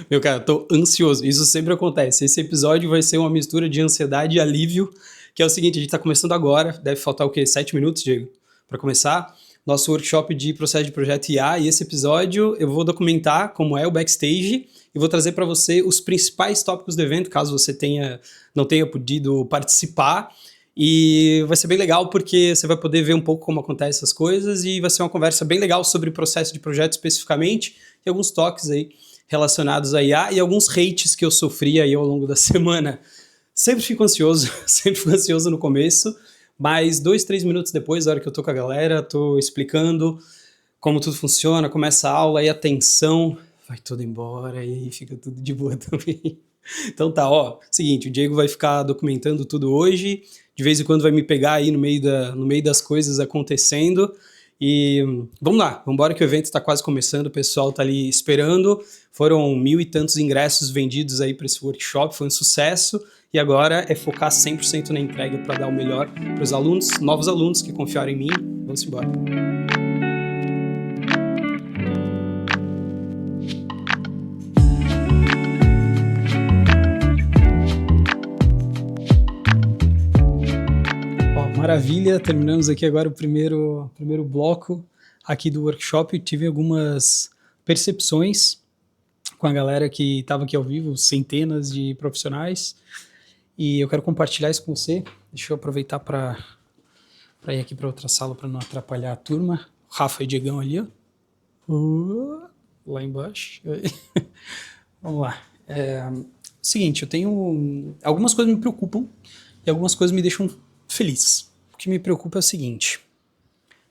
Meu cara, tô ansioso. Isso sempre acontece. Esse episódio vai ser uma mistura de ansiedade e alívio, que é o seguinte, a gente tá começando agora, deve faltar o quê? 7 minutos, Diego? Pra começar. Nosso workshop de processo de projeto IA, e esse episódio eu vou documentar como é o backstage e vou trazer para você os principais tópicos do evento, caso você não tenha podido participar. E vai ser bem legal porque você vai poder ver um pouco como acontecem essas coisas e vai ser uma conversa bem legal sobre o processo de projeto especificamente e alguns toques aí relacionados a IA e alguns hates que eu sofri aí ao longo da semana. Sempre fico ansioso, sempre fico ansioso no começo, mas 2, 3 minutos depois, da hora que eu tô com a galera, tô explicando como tudo funciona, começa a aula e a tensão vai tudo embora e fica tudo de boa também. Então tá, ó, seguinte, o Diego vai ficar documentando tudo hoje, de vez em quando vai me pegar aí no meio das coisas acontecendo, e vamos lá, vamos embora que o evento está quase começando, o pessoal tá ali esperando, foram 1.000 e tantos ingressos vendidos aí para esse workshop, foi um sucesso, e agora é focar 100% na entrega para dar o melhor para os alunos, novos alunos que confiaram em mim, vamos embora. Maravilha, terminamos aqui agora o primeiro bloco aqui do workshop. Tive algumas percepções com a galera que estava aqui ao vivo, centenas de profissionais, e eu quero compartilhar isso com você. Deixa eu aproveitar para ir aqui para outra sala para não atrapalhar a turma. Rafa e Diegão ali, ó. Lá embaixo. Vamos lá. Seguinte, eu tenho... Algumas coisas me preocupam e algumas coisas me deixam feliz. O que me preocupa é o seguinte,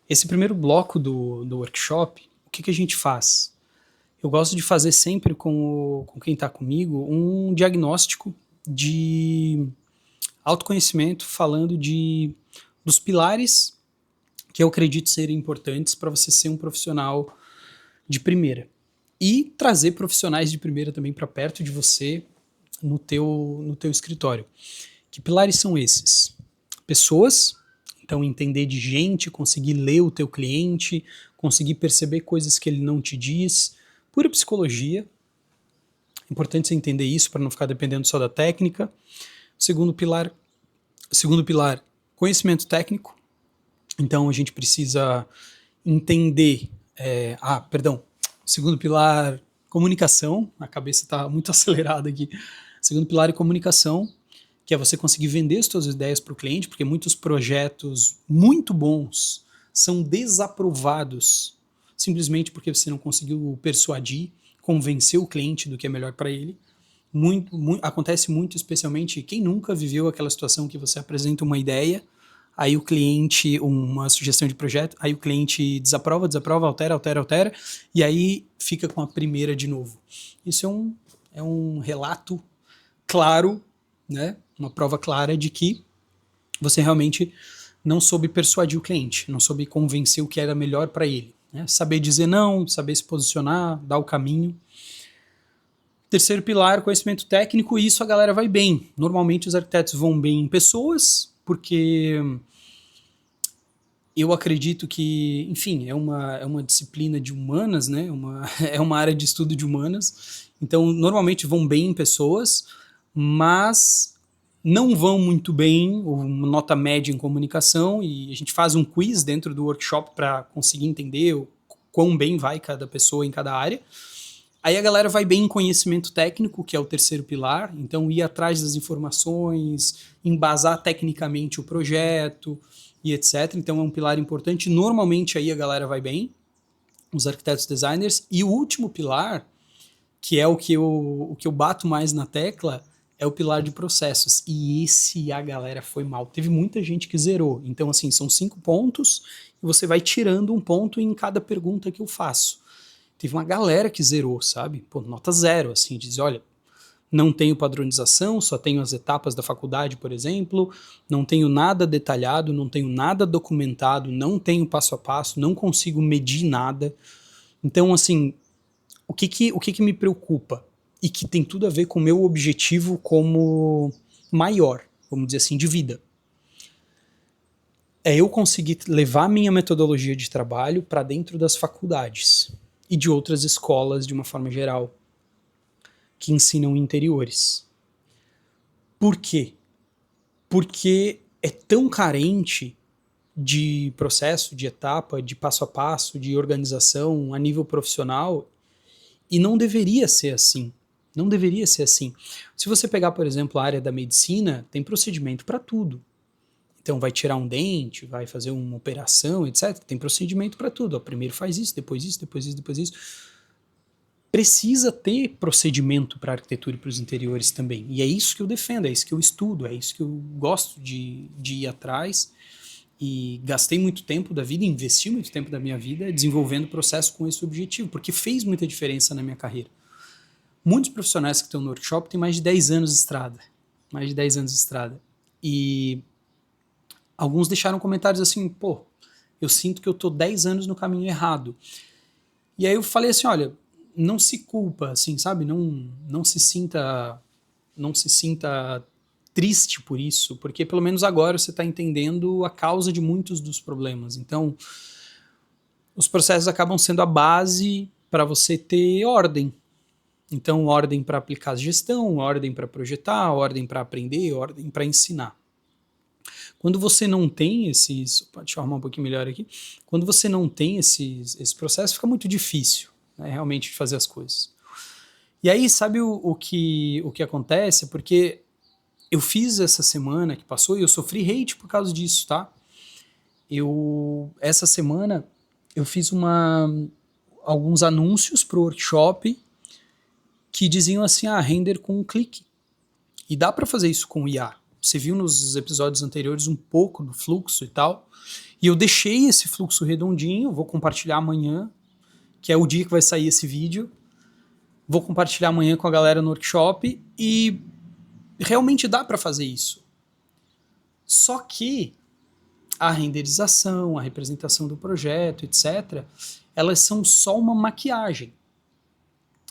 esse primeiro bloco do workshop, o que a gente faz? Eu gosto de fazer sempre com quem está comigo um diagnóstico de autoconhecimento, falando dos pilares que eu acredito serem importantes para você ser um profissional de primeira. E trazer profissionais de primeira também para perto de você no teu escritório. Que pilares são esses? Pessoas, então entender de gente, conseguir ler o teu cliente, conseguir perceber coisas que ele não te diz, pura psicologia, importante você entender isso para não ficar dependendo só da técnica. Segundo pilar, conhecimento técnico, então a gente precisa entender, segundo pilar, comunicação, a cabeça está muito acelerada aqui, segundo pilar é comunicação, que é você conseguir vender as suas ideias para o cliente, porque muitos projetos muito bons são desaprovados simplesmente porque você não conseguiu persuadir, convencer o cliente do que é melhor para ele. Acontece muito, especialmente, quem nunca viveu aquela situação que você apresenta uma ideia, aí o cliente, uma sugestão de projeto, aí o cliente desaprova, altera, e aí fica com a primeira de novo. Isso é um relato claro, né? Uma prova clara de que você realmente não soube persuadir o cliente, não soube convencer o que era melhor para ele. Né? Saber dizer não, saber se posicionar, dar o caminho. Terceiro pilar, conhecimento técnico, e isso a galera vai bem. Normalmente os arquitetos vão bem em pessoas, porque eu acredito que, enfim, é uma disciplina de humanas, né? É uma área de estudo de humanas, então normalmente vão bem em pessoas, mas não vão muito bem, uma nota média em comunicação, e a gente faz um quiz dentro do workshop para conseguir entender o quão bem vai cada pessoa em cada área. Aí a galera vai bem em conhecimento técnico, que é o terceiro pilar, então ir atrás das informações, embasar tecnicamente o projeto e etc. Então é um pilar importante, normalmente aí a galera vai bem, os arquitetos designers. E o último pilar, que é o que eu bato mais na tecla, é o pilar de processos, e esse a galera foi mal. Teve muita gente que zerou, então assim, são 5 pontos, e você vai tirando um ponto em cada pergunta que eu faço. Teve uma galera que zerou, sabe? Pô, nota 0, assim, diz, olha, não tenho padronização, só tenho as etapas da faculdade, por exemplo, não tenho nada detalhado, não tenho nada documentado, não tenho passo a passo, não consigo medir nada. Então, assim, o que me preocupa? E que tem tudo a ver com o meu objetivo como maior, vamos dizer assim, de vida. É eu conseguir levar minha metodologia de trabalho para dentro das faculdades. e de outras escolas de uma forma geral que ensinam interiores. Por quê? Porque é tão carente de processo, de etapa, de passo a passo, de organização a nível profissional, e não deveria ser assim. Não deveria ser assim. Se você pegar, por exemplo, a área da medicina, tem procedimento para tudo. Então, vai tirar um dente, vai fazer uma operação, etc. Tem procedimento para tudo. Ó, primeiro faz isso, depois isso, depois isso, depois isso. Precisa ter procedimento para arquitetura e para os interiores também. E é isso que eu defendo, é isso que eu estudo, é isso que eu gosto de ir atrás. E gastei muito tempo da vida, investi muito tempo da minha vida desenvolvendo o processo com esse objetivo, porque fez muita diferença na minha carreira. Muitos profissionais que estão no workshop têm mais de 10 anos de estrada. Mais de 10 anos de estrada. E alguns deixaram comentários assim, pô, eu sinto que eu tô 10 anos no caminho errado. E aí eu falei assim, olha, não se culpa, assim, sabe? Não se sinta triste por isso, porque pelo menos agora você está entendendo a causa de muitos dos problemas. Então, os processos acabam sendo a base para você ter ordem. Então, ordem para aplicar gestão, ordem para projetar, ordem para aprender, ordem para ensinar. Quando você não tem esses... Deixa eu arrumar um pouquinho melhor aqui. Quando você não tem esse processo, fica muito difícil, né, realmente fazer as coisas. E aí, sabe o que acontece? Porque eu fiz essa semana que passou e eu sofri hate por causa disso, tá? Essa semana eu fiz alguns anúncios pro workshop que diziam assim, render com um clique. E dá para fazer isso com IA. Você viu nos episódios anteriores um pouco do fluxo e tal. E eu deixei esse fluxo redondinho, vou compartilhar amanhã, que é o dia que vai sair esse vídeo. Vou compartilhar amanhã com a galera no workshop e realmente dá para fazer isso. Só que a renderização, a representação do projeto, etc., elas são só uma maquiagem.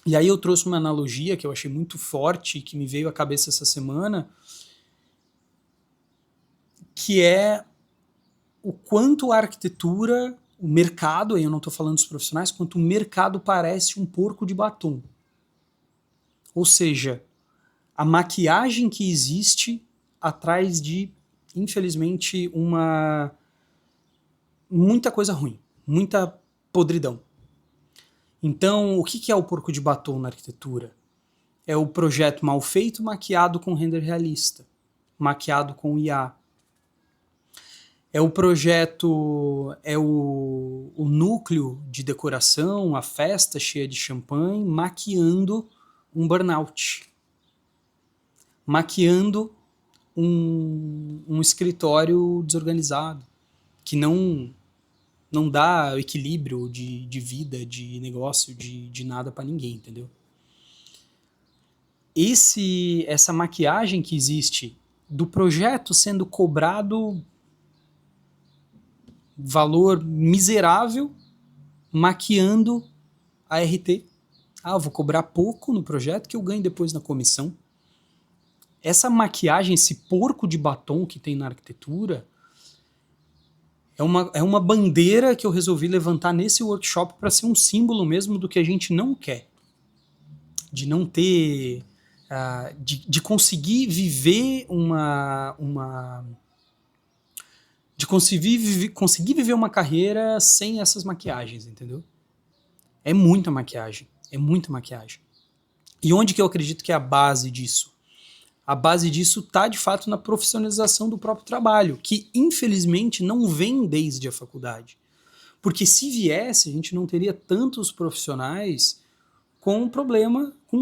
E aí eu trouxe uma analogia que eu achei muito forte, que me veio à cabeça essa semana, que é o quanto a arquitetura, o mercado, aí eu não estou falando dos profissionais, quanto o mercado parece um porco de batom. Ou seja, a maquiagem que existe atrás de, infelizmente, muita coisa ruim, muita podridão. Então, o que é o porco de batom na arquitetura? É o projeto mal feito, maquiado com render realista, maquiado com IA. É o projeto, é o núcleo de decoração, a festa cheia de champanhe, maquiando um burnout. Maquiando um escritório desorganizado, que não dá equilíbrio de vida, de negócio, de nada para ninguém, entendeu? Essa maquiagem que existe do projeto sendo cobrado valor miserável, maquiando a RT. Eu vou cobrar pouco no projeto que eu ganho depois na comissão. Essa maquiagem, esse porco de batom que tem na arquitetura, é uma bandeira que eu resolvi levantar nesse workshop para ser um símbolo mesmo do que a gente não quer. De não ter... de conseguir viver de conseguir viver uma carreira sem essas maquiagens, entendeu? É muita maquiagem. É muita maquiagem. E onde que eu acredito que é a base disso? A base disso está, de fato, na profissionalização do próprio trabalho, que, infelizmente, não vem desde a faculdade. Porque se viesse, a gente não teria tantos profissionais com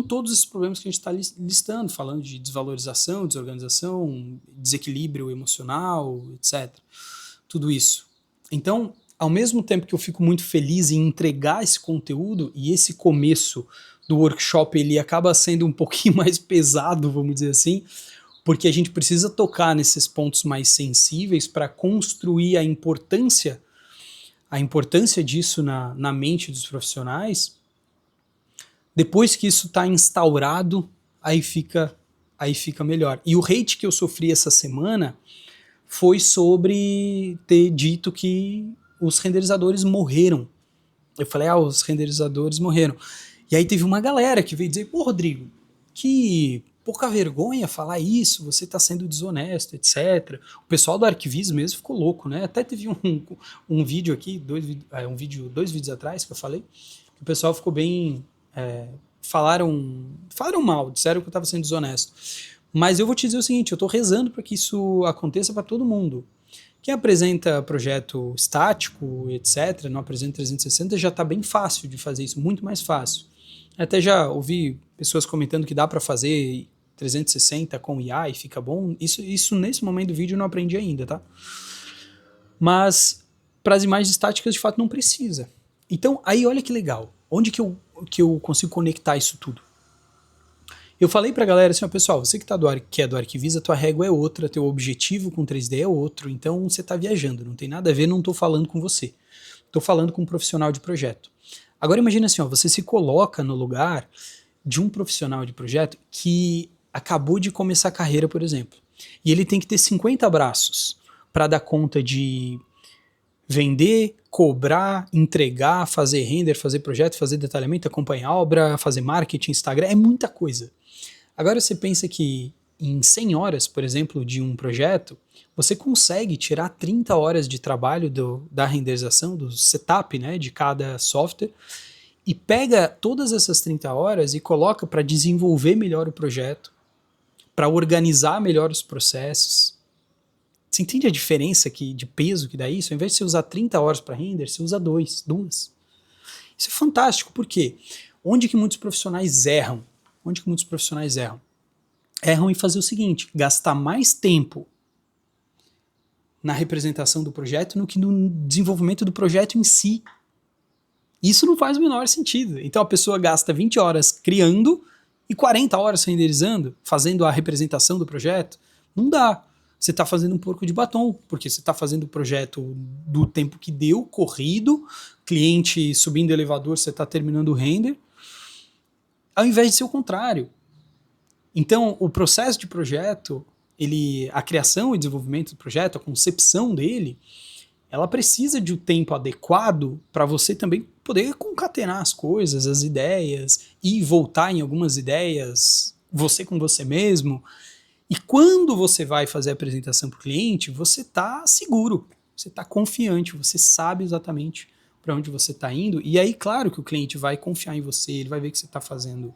todos esses problemas que a gente está listando, falando de desvalorização, desorganização, desequilíbrio emocional, etc. Tudo isso. Então, ao mesmo tempo que eu fico muito feliz em entregar esse conteúdo, e esse começo do workshop ele acaba sendo um pouquinho mais pesado, vamos dizer assim, porque a gente precisa tocar nesses pontos mais sensíveis para construir a importância disso na mente dos profissionais. Depois que isso está instaurado, aí fica melhor. E o hate que eu sofri essa semana foi sobre ter dito que os renderizadores morreram Eu falei, os renderizadores morreram. E aí teve uma galera que veio dizer, pô, Rodrigo, que pouca vergonha falar isso, você tá sendo desonesto, etc. O pessoal do Arquivis mesmo ficou louco, né? Até teve um vídeo aqui, dois vídeos atrás que eu falei, que o pessoal ficou bem... falaram mal, disseram que eu tava sendo desonesto. Mas eu vou te dizer o seguinte, eu tô rezando para que isso aconteça para todo mundo. Quem apresenta projeto estático, etc., não apresenta 360, já está bem fácil de fazer isso, muito mais fácil. Até já ouvi pessoas comentando que dá para fazer 360 com IA e fica bom. Isso nesse momento do vídeo eu não aprendi ainda, tá? Mas para as imagens estáticas, de fato, não precisa. Então, aí olha que legal. Onde que eu consigo conectar isso tudo? Eu falei pra galera assim, ó, pessoal, você que é do Arquivisa, tua régua é outra, teu objetivo com 3D é outro, então você tá viajando, não tem nada a ver, não tô falando com você. Tô falando com um profissional de projeto. Agora imagina assim, ó, você se coloca no lugar de um profissional de projeto que acabou de começar a carreira, por exemplo, e ele tem que ter 50 braços para dar conta de vender, cobrar, entregar, fazer render, fazer projeto, fazer detalhamento, acompanhar a obra, fazer marketing, Instagram, é muita coisa. Agora você pensa que em 100 horas, por exemplo, de um projeto, você consegue tirar 30 horas de trabalho da renderização, do setup, né, de cada software, e pega todas essas 30 horas e coloca para desenvolver melhor o projeto, para organizar melhor os processos. Você entende a diferença de peso que dá isso? Ao invés de você usar 30 horas para render, você usa duas. Isso é fantástico, por quê? Onde que muitos profissionais erram? Onde que muitos profissionais erram? Erram em fazer o seguinte, gastar mais tempo na representação do projeto do que no desenvolvimento do projeto em si. Isso não faz o menor sentido. Então a pessoa gasta 20 horas criando e 40 horas renderizando, fazendo a representação do projeto. Não dá. Você está fazendo um porco de batom, porque você está fazendo o projeto do tempo que deu, corrido, cliente subindo o elevador, você está terminando o render, ao invés de ser o contrário. Então, o processo de projeto, a criação e desenvolvimento do projeto, a concepção dele, ela precisa de um tempo adequado para você também poder concatenar as coisas, as ideias, e voltar em algumas ideias, você com você mesmo. E quando você vai fazer a apresentação para o cliente, você está seguro, você está confiante, você sabe exatamente para onde você está indo. E aí, claro que o cliente vai confiar em você, ele vai ver que você está fazendo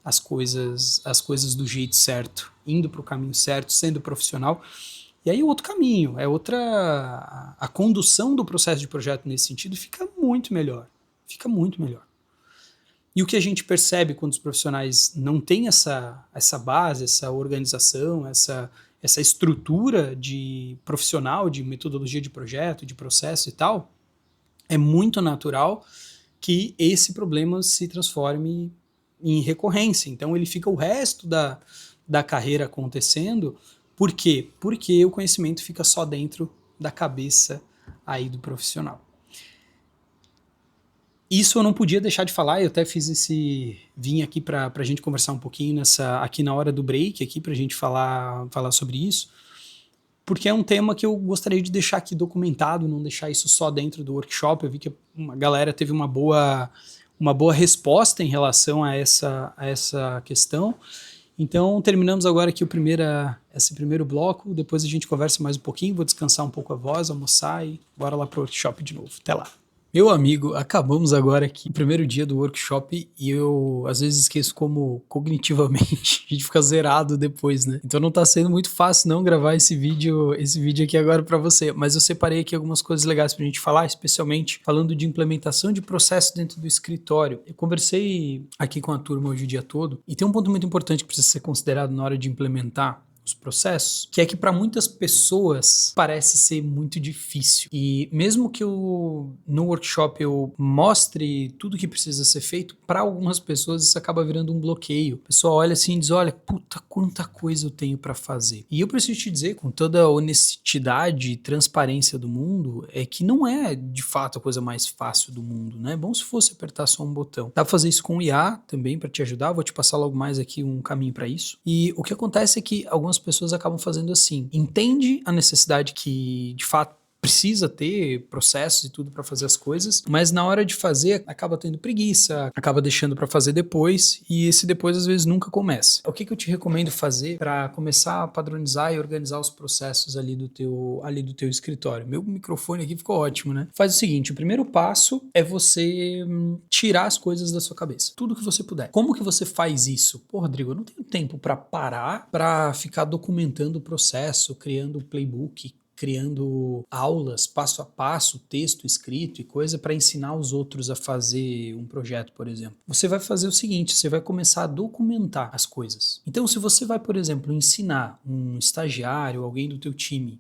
as coisas do jeito certo, indo para o caminho certo, sendo profissional. E aí outro caminho, a condução do processo de projeto nesse sentido fica muito melhor, fica muito melhor. E o que a gente percebe quando os profissionais não têm essa base, essa organização, essa estrutura de profissional, de metodologia de projeto, de processo e tal, é muito natural que esse problema se transforme em recorrência. Então ele fica o resto da carreira acontecendo. Por quê? Porque o conhecimento fica só dentro da cabeça aí do profissional. Isso eu não podia deixar de falar, eu até vim aqui para a gente conversar um pouquinho aqui na hora do break, aqui para a gente falar sobre isso, porque é um tema que eu gostaria de deixar aqui documentado, não deixar isso só dentro do workshop. Eu vi que a galera teve uma boa resposta em relação a essa questão. Então terminamos agora aqui esse primeiro bloco, depois a gente conversa mais um pouquinho, vou descansar um pouco a voz, almoçar e bora lá pro workshop de novo. Até lá. Meu amigo, acabamos agora aqui o primeiro dia do workshop e eu às vezes esqueço como cognitivamente a gente fica zerado depois, né? Então não tá sendo muito fácil não gravar esse vídeo aqui agora pra você, mas eu separei aqui algumas coisas legais pra gente falar, especialmente falando de implementação de processo dentro do escritório. Eu conversei aqui com a turma hoje o dia todo e tem um ponto muito importante que precisa ser considerado na hora de implementar os processos, que é que para muitas pessoas parece ser muito difícil. E mesmo que no workshop eu mostre tudo que precisa ser feito, para algumas pessoas isso acaba virando um bloqueio. A pessoa olha assim e diz, olha, puta, quanta coisa eu tenho para fazer. E eu preciso te dizer, com toda a honestidade e transparência do mundo, é que não é de fato a coisa mais fácil do mundo, né? É bom se fosse apertar só um botão. Dá pra fazer isso com o IA também para te ajudar, vou te passar logo mais aqui um caminho para isso. E o que acontece é que algumas pessoas acabam fazendo assim, entende a necessidade que de fato precisa ter processos e tudo para fazer as coisas, mas na hora de fazer acaba tendo preguiça, acaba deixando para fazer depois, e esse depois às vezes nunca começa. O que eu te recomendo fazer para começar a padronizar e organizar os processos ali do teu escritório? Meu microfone aqui ficou ótimo, né? Faz o seguinte, o primeiro passo é você tirar as coisas da sua cabeça, tudo que você puder. Como que você faz isso? Pô, Rodrigo, eu não tenho tempo para parar, para ficar documentando o processo, criando playbook, criando aulas passo a passo, texto escrito e coisa para ensinar os outros a fazer um projeto, por exemplo. Você vai fazer o seguinte, você vai começar a documentar as coisas. Então, se você vai, por exemplo, ensinar um estagiário, alguém do teu time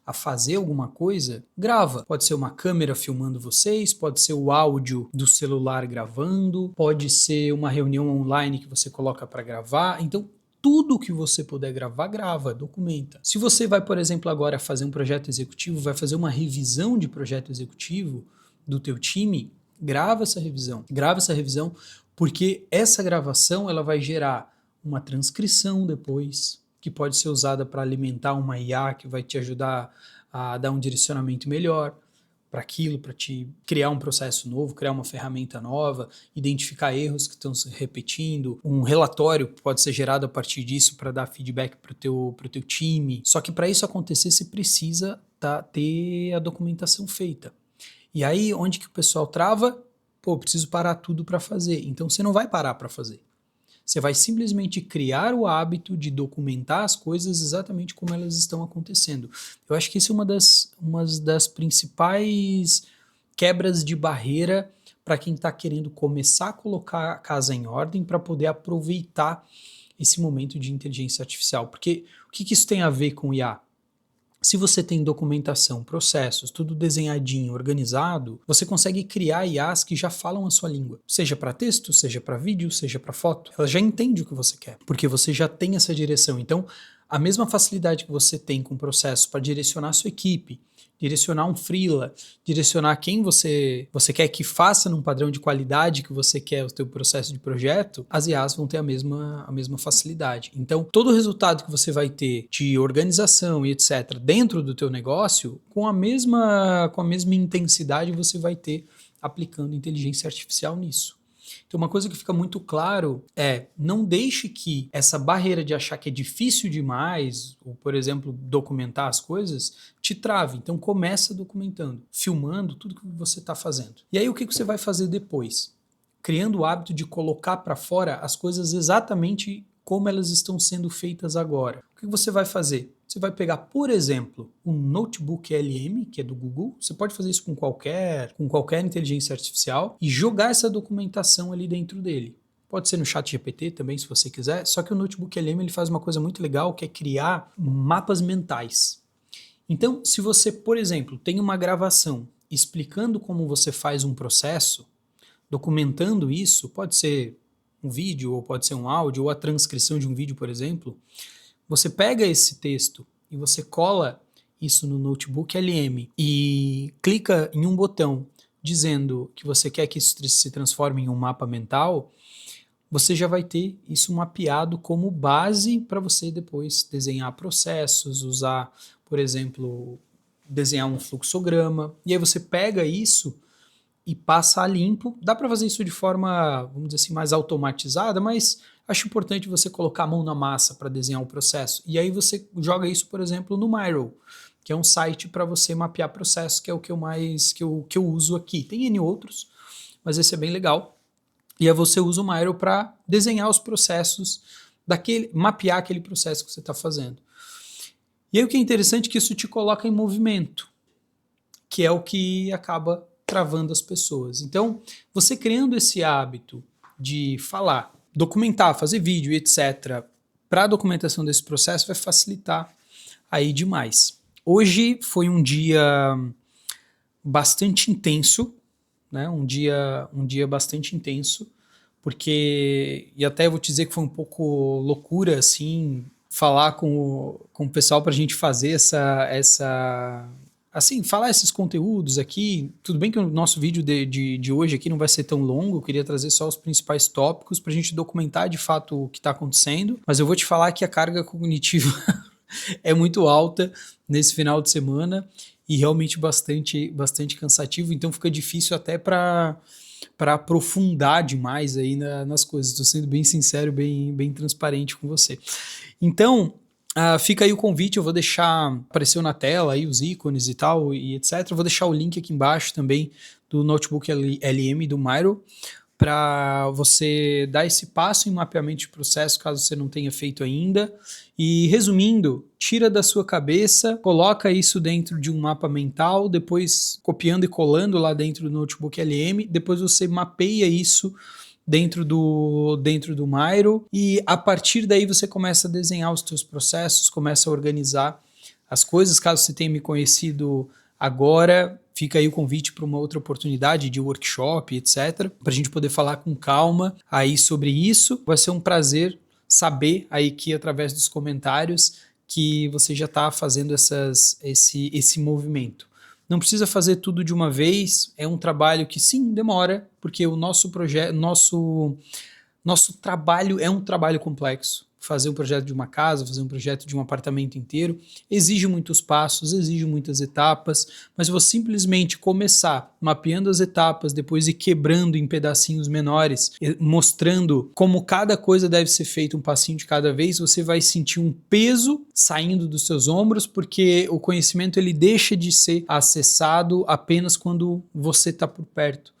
a fazer alguma coisa, grava. Pode ser uma câmera filmando vocês, pode ser o áudio do celular gravando, pode ser uma reunião online que você coloca para gravar. Então, tudo que você puder gravar, grava, documenta. Se você vai, por exemplo, agora fazer um projeto executivo, vai fazer uma revisão de projeto executivo do teu time, grava essa revisão. Grava essa revisão porque essa gravação ela vai gerar uma transcrição depois, que pode ser usada para alimentar uma IA que vai te ajudar a dar um direcionamento melhor para aquilo, para te criar um processo novo, criar uma ferramenta nova, identificar erros que estão se repetindo, um relatório pode ser gerado a partir disso para dar feedback para o teu time. Só que para isso acontecer, você precisa ter a documentação feita. E aí, onde que o pessoal trava? Pô, preciso parar tudo para fazer. Então, você não vai parar para fazer. Você vai simplesmente criar o hábito de documentar as coisas exatamente como elas estão acontecendo. Eu acho que isso é uma das principais quebras de barreira para quem está querendo começar a colocar a casa em ordem para poder aproveitar esse momento de inteligência artificial. Porque o que isso tem a ver com IA? Se você tem documentação, processos, tudo desenhadinho, organizado, você consegue criar IAs que já falam a sua língua. Seja para texto, seja para vídeo, seja para foto. Ela já entende o que você quer, porque você já tem essa direção. Então, a mesma facilidade que você tem com o processo para direcionar a sua equipe, direcionar um freela, direcionar quem você quer que faça num padrão de qualidade que você quer o seu processo de projeto, as IAs vão ter a mesma facilidade. Então, todo o resultado que você vai ter de organização e etc. dentro do teu negócio, com a mesma intensidade você vai ter aplicando inteligência artificial nisso. Então, uma coisa que fica muito claro é, não deixe que essa barreira de achar que é difícil demais, ou, por exemplo, documentar as coisas, te trave. Então, começa documentando, filmando tudo que você está fazendo. E aí, o que você vai fazer depois? Criando o hábito de colocar para fora as coisas exatamente como elas estão sendo feitas agora. O que você vai fazer? Você vai pegar, por exemplo, um notebook LM, que é do Google, você pode fazer isso com qualquer inteligência artificial e jogar essa documentação ali dentro dele. Pode ser no ChatGPT também, se você quiser, só que o notebook LM ele faz uma coisa muito legal, que é criar mapas mentais. Então, se você, por exemplo, tem uma gravação explicando como você faz um processo, documentando isso, pode ser um vídeo, ou pode ser um áudio, ou a transcrição de um vídeo, por exemplo, você pega esse texto e você cola isso no notebook LM e clica em um botão dizendo que você quer que isso se transforme em um mapa mental, você já vai ter isso mapeado como base para você depois desenhar processos, usar, por exemplo, desenhar um fluxograma, e aí você pega isso e passa a limpo. Dá para fazer isso de forma, vamos dizer assim, mais automatizada, mas acho importante você colocar a mão na massa para desenhar o processo. E aí você joga isso, por exemplo, no Miro, que é um site para você mapear processos, que é o que eu uso aqui. Tem N outros, mas esse é bem legal. E aí você usa o Miro para desenhar os processos, mapear aquele processo que você está fazendo. E aí o que é interessante é que isso te coloca em movimento, que é o que acaba travando as pessoas. Então, você criando esse hábito de falar, documentar, fazer vídeo, etc., para a documentação desse processo vai facilitar aí demais. Hoje foi um dia bastante intenso, né? Um dia bastante intenso, porque, e até vou te dizer que foi um pouco loucura, assim, falar com o pessoal para a gente fazer assim, falar esses conteúdos aqui. Tudo bem que o nosso vídeo de hoje aqui não vai ser tão longo, eu queria trazer só os principais tópicos para a gente documentar de fato o que está acontecendo, mas eu vou te falar que a carga cognitiva é muito alta nesse final de semana e realmente bastante cansativo, então fica difícil até para aprofundar demais aí nas coisas. Estou sendo bem sincero, bem transparente com você. Então, fica aí o convite, eu vou deixar, apareceu na tela aí os ícones e tal, e etc. Eu vou deixar o link aqui embaixo também do Notebook LM do Miro, para você dar esse passo em mapeamento de processo, caso você não tenha feito ainda. E resumindo, tira da sua cabeça, coloca isso dentro de um mapa mental, depois copiando e colando lá dentro do Notebook LM, depois você mapeia isso dentro do Miro e a partir daí você começa a desenhar os seus processos, começa a organizar as coisas. Caso você tenha me conhecido agora, fica aí o convite para uma outra oportunidade de workshop, etc., para a gente poder falar com calma aí sobre isso. Vai ser um prazer saber aí que através dos comentários que você já está fazendo esse movimento. Não precisa fazer tudo de uma vez, é um trabalho que sim, demora, porque o nosso projeto, nosso trabalho é um trabalho complexo. Fazer um projeto de uma casa, fazer um projeto de um apartamento inteiro, exige muitos passos, exige muitas etapas, mas se você simplesmente começar mapeando as etapas, depois ir quebrando em pedacinhos menores, mostrando como cada coisa deve ser feita um passinho de cada vez, você vai sentir um peso saindo dos seus ombros, porque o conhecimento ele deixa de ser acessado apenas quando você está por perto.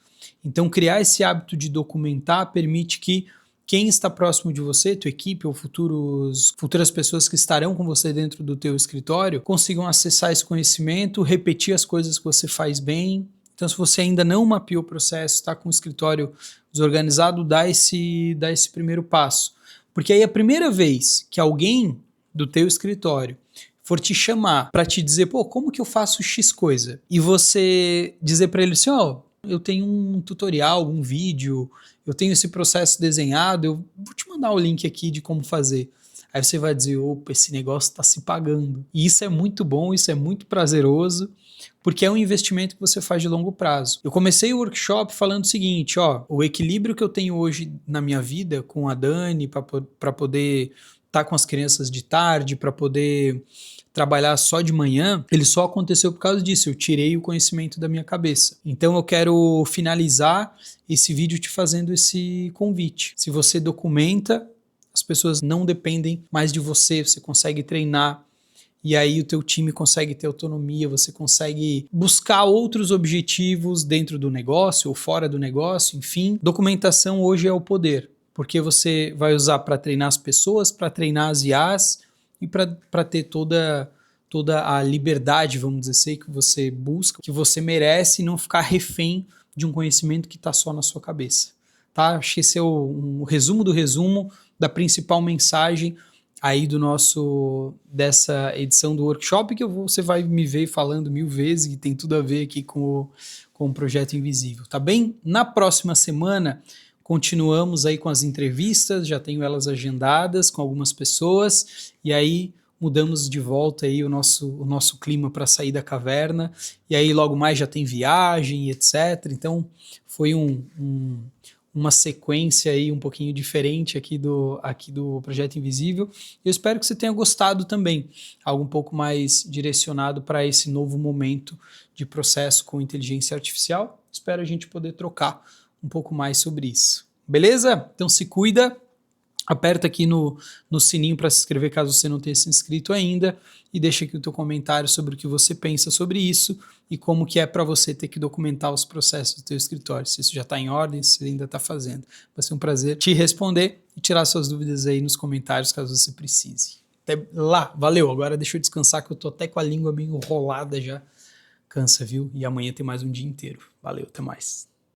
Então, criar esse hábito de documentar permite que quem está próximo de você, tua equipe ou futuras pessoas que estarão com você dentro do teu escritório, consigam acessar esse conhecimento, repetir as coisas que você faz bem. Então, se você ainda não mapeou o processo, está com o escritório desorganizado, dá esse primeiro passo. Porque aí a primeira vez que alguém do teu escritório for te chamar para te dizer, pô, como que eu faço X coisa? E você dizer para ele assim, ó, eu tenho um tutorial, um vídeo, eu tenho esse processo desenhado, eu vou te mandar o link aqui de como fazer. Aí você vai dizer, opa, esse negócio está se pagando. E isso é muito bom, isso é muito prazeroso, porque é um investimento que você faz de longo prazo. Eu comecei o workshop falando o seguinte, ó, o equilíbrio que eu tenho hoje na minha vida com a Dani, para poder estar com as crianças de tarde, para poder trabalhar só de manhã, ele só aconteceu por causa disso, eu tirei o conhecimento da minha cabeça. Então eu quero finalizar esse vídeo te fazendo esse convite. Se você documenta, as pessoas não dependem mais de você, você consegue treinar, e aí o teu time consegue ter autonomia, você consegue buscar outros objetivos dentro do negócio ou fora do negócio, enfim. Documentação hoje é o poder, porque você vai usar para treinar as pessoas, para treinar as IAs, e para ter toda a liberdade, vamos dizer assim, que você busca, que você merece, e não ficar refém de um conhecimento que está só na sua cabeça. Tá? Acho que esse é um resumo do resumo da principal mensagem aí dessa edição do workshop, que você vai me ver falando 1000 vezes, e tem tudo a ver aqui com o Projeto Invisível, tá bem? Na próxima semana, continuamos aí com as entrevistas, já tenho elas agendadas com algumas pessoas, e aí mudamos de volta aí o nosso clima para sair da caverna, e aí logo mais já tem viagem, etc. Então foi uma sequência aí um pouquinho diferente aqui do Projeto Invisível. Eu espero que você tenha gostado também, algo um pouco mais direcionado para esse novo momento de processo com inteligência artificial. Espero a gente poder trocar um pouco mais sobre isso. Beleza? Então se cuida, aperta aqui no sininho para se inscrever caso você não tenha se inscrito ainda e deixa aqui o teu comentário sobre o que você pensa sobre isso e como que é para você ter que documentar os processos do teu escritório, se isso já está em ordem, se ainda está fazendo. Vai ser um prazer te responder e tirar suas dúvidas aí nos comentários caso você precise. Até lá, valeu, agora deixa eu descansar que eu tô até com a língua meio enrolada já, cansa, viu? E amanhã tem mais um dia inteiro. Valeu, até mais.